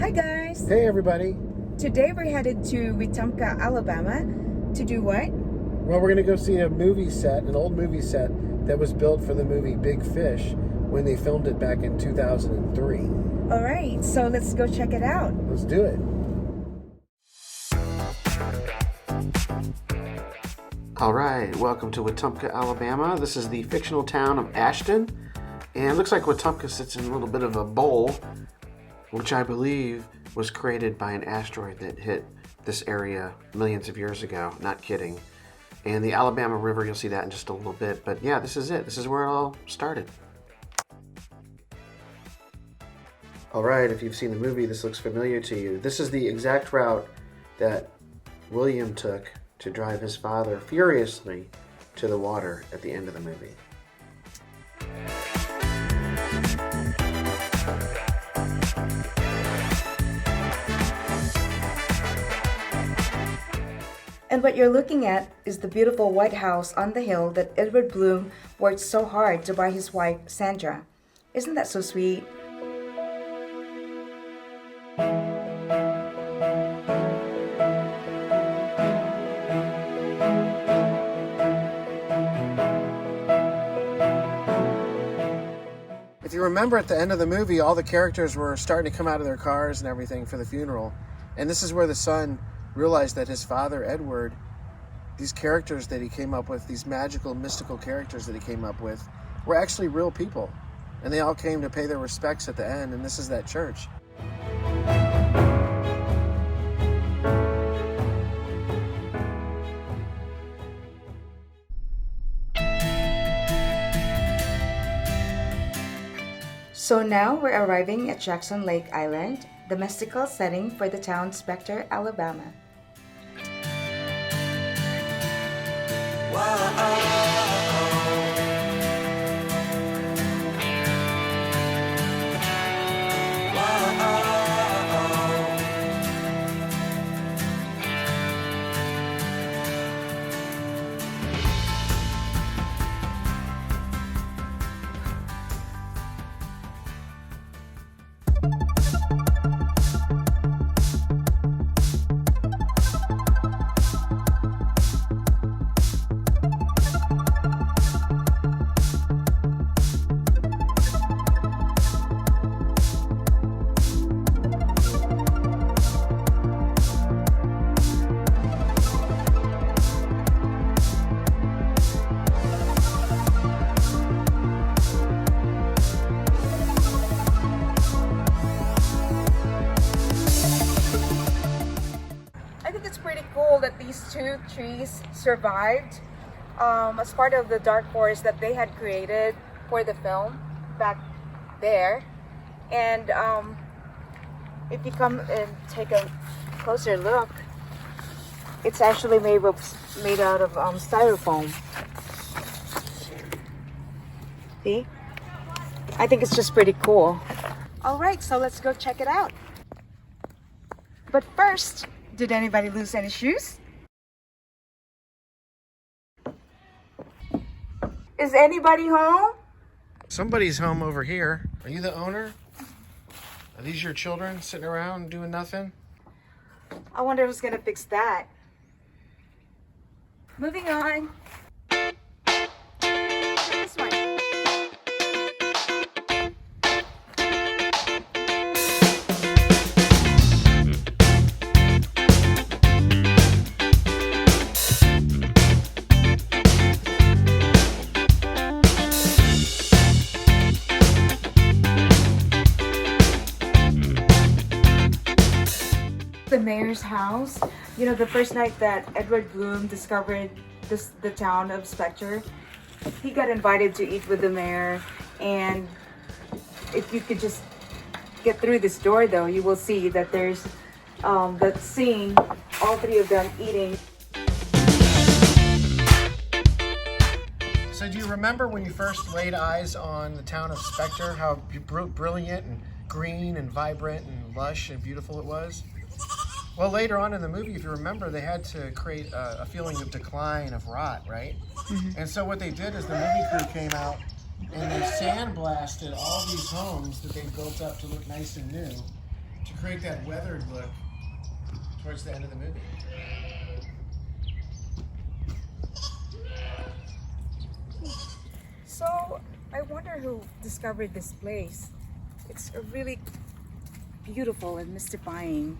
Hi guys! Hey everybody! Today we're headed to Wetumpka, Alabama to do what? Well, we're going to go see a movie set, an old movie set that was built for the movie Big Fish when they filmed it back in 2003. Alright, so let's go check it out. Let's do it. Alright, welcome to Wetumpka, Alabama. This is the fictional town of Ashton. And it looks like Wetumpka sits in a little bit of a bowl, which I believe was created by an asteroid that hit this area millions of years ago. Not kidding. And the Alabama River, you'll see that in just a little bit. But yeah, this is it. This is where it all started. Alright, if you've seen the movie, this looks familiar to you. This is the exact route that William took to drive his father furiously to the water at the end of the movie. And what you're looking at is the beautiful white house on the hill that Edward Bloom worked so hard to buy his wife, Sandra. Isn't that so sweet? If you remember at the end of the movie, all the characters were starting to come out of their cars and everything for the funeral. And this is where the son realized that his father, Edward, these characters that he came up with, these magical, mystical characters that he came up with, were actually real people. And they all came to pay their respects at the end, and this is that church. So now we're arriving at Jackson Lake Island, the mystical setting for the town Spectre, Alabama. Cool that these two trees survived as part of the dark forest that they had created for the film back there. And if you come and take a closer look, it's actually made out of styrofoam. See? I think it's just pretty cool. All right, so let's go check it out. But first, did anybody lose any shoes? Is anybody home? Somebody's home over here. Are you the owner? Are these your children sitting around doing nothing? I wonder who's gonna fix that. Moving on. This one. The mayor's house. You know, the first night that Edward Bloom discovered the town of Spectre, he got invited to eat with the mayor. And if you could just get through this door though, you will see that there's that scene, all three of them eating. So do you remember when you first laid eyes on the town of Spectre, how brilliant and green and vibrant and lush and beautiful it was? Well, later on in the movie, if you remember, they had to create a feeling of decline, of rot, right? Mm-hmm. And so what they did is the movie crew came out and they sandblasted all these homes that they built up to look nice and new. to create that weathered look towards the end of the movie. So, I wonder who discovered this place. It's a really beautiful and mystifying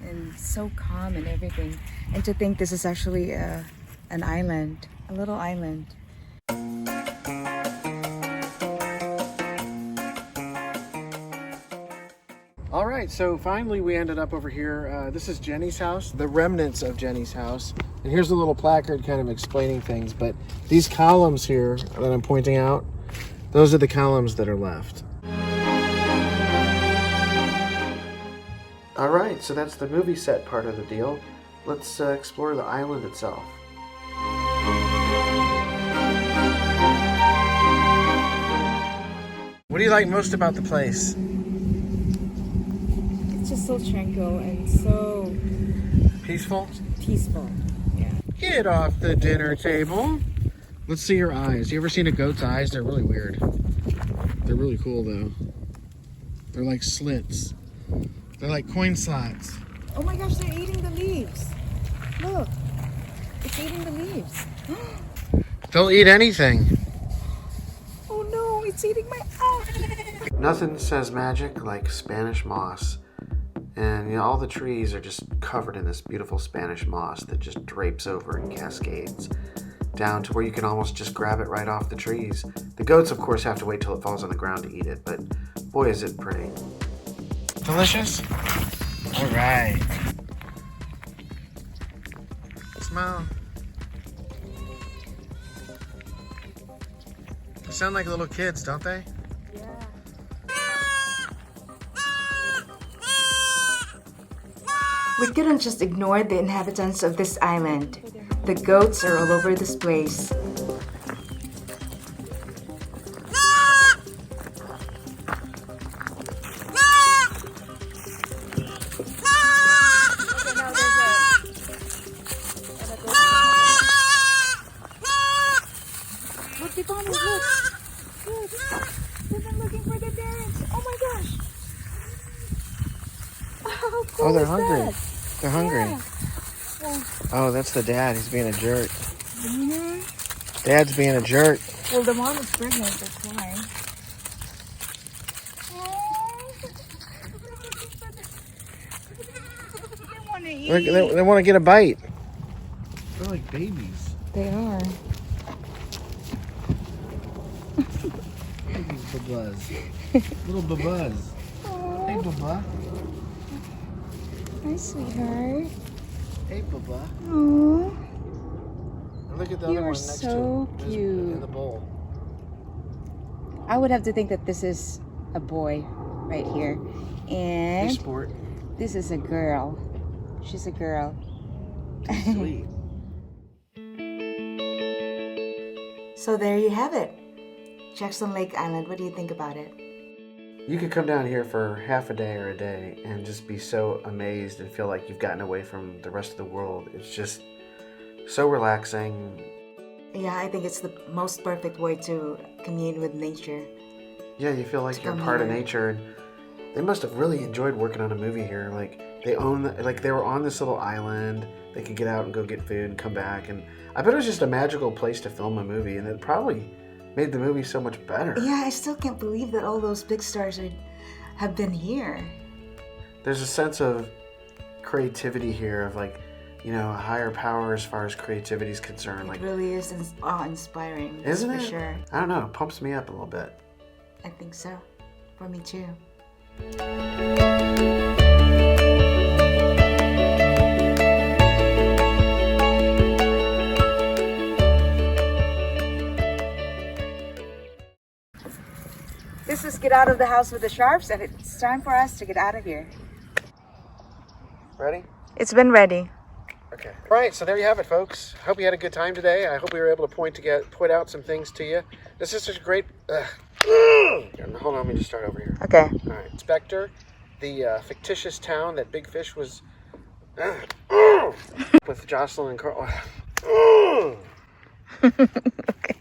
and so calm and everything. And to think this is actually an island, a little island. All right, so finally we ended up over here. This is Jenny's house, the remnants of Jenny's house. And here's a little placard kind of explaining things, but these columns here that I'm pointing out, those are the columns that are left. All right, so that's the movie set part of the deal. Let's explore the island itself. What do you like most about the place? It's just so tranquil and so Peaceful? peaceful. Yeah. Get off the dinner table. Let's see your eyes. You ever seen a goat's eyes? They're really weird. They're really cool though. They're like slits. They're like coin slots. Oh my gosh, they're eating the leaves. Look, it's eating the leaves. They'll eat anything. Oh no, it's eating my eye. Nothing says magic like Spanish moss. And you know, all the trees are just covered in this beautiful Spanish moss that just drapes over and cascades down to where you can almost just grab it right off the trees. The goats, of course, have to wait till it falls on the ground to eat it, but boy, is it pretty. Delicious? All right. Smell. They sound like little kids, don't they? Yeah. We couldn't just ignore the inhabitants of this island. The goats are all over this place. Look, they found us, look. Look. They've been looking for their parents. Oh my gosh. How cool Oh, they're is hungry. that? They're hungry. Yeah. Well, Oh, that's the dad. He's being a jerk. mhm. Dad's being a jerk. Well, the mom is pregnant, that's why. They want to eat. They want to get a bite. They're like babies. They are. Babies, babas. Little babas. Hey, baba. Hi, sweetheart. Hey, baba. Aww. And look at the You other are one next so to him. There's- cute. In the bowl. I would have to think that this is a boy right here. Hey, And sport. this is a girl. She's a girl. Sweet. So there you have it. Jackson Lake Island. What do you think about it? You could come down here for half a day or a day and just be so amazed and feel like you've gotten away from the rest of the world. It's just so relaxing. Yeah, I think it's the most perfect way to commune with nature. Yeah, you feel like To you're come part of here. nature. And they must have really enjoyed working on a movie here. Like they were on this little island. They could get out and go get food and come back. And I bet it was just a magical place to film a movie. And it probably made the movie so much better. Yeah, I still can't believe that all those big stars have been here. There's a sense of creativity here, of like, you know, a higher power as far as creativity is concerned. It Like, really is awe-inspiring. That's isn't for it? sure. I don't know. It pumps me up a little bit. I think so. For me too. This is Get Out of the House with the Sharps, and it's time for us to get out of here. Ready? It's been ready. Okay. All right, so there you have it, folks. Hope you had a good time today. I hope we were able to point out some things to you. This is such a great... Hold on, let me just start over here. Okay. All right, Spectre, the fictitious town that Big Fish was... with Jocelyn and Carl... Okay.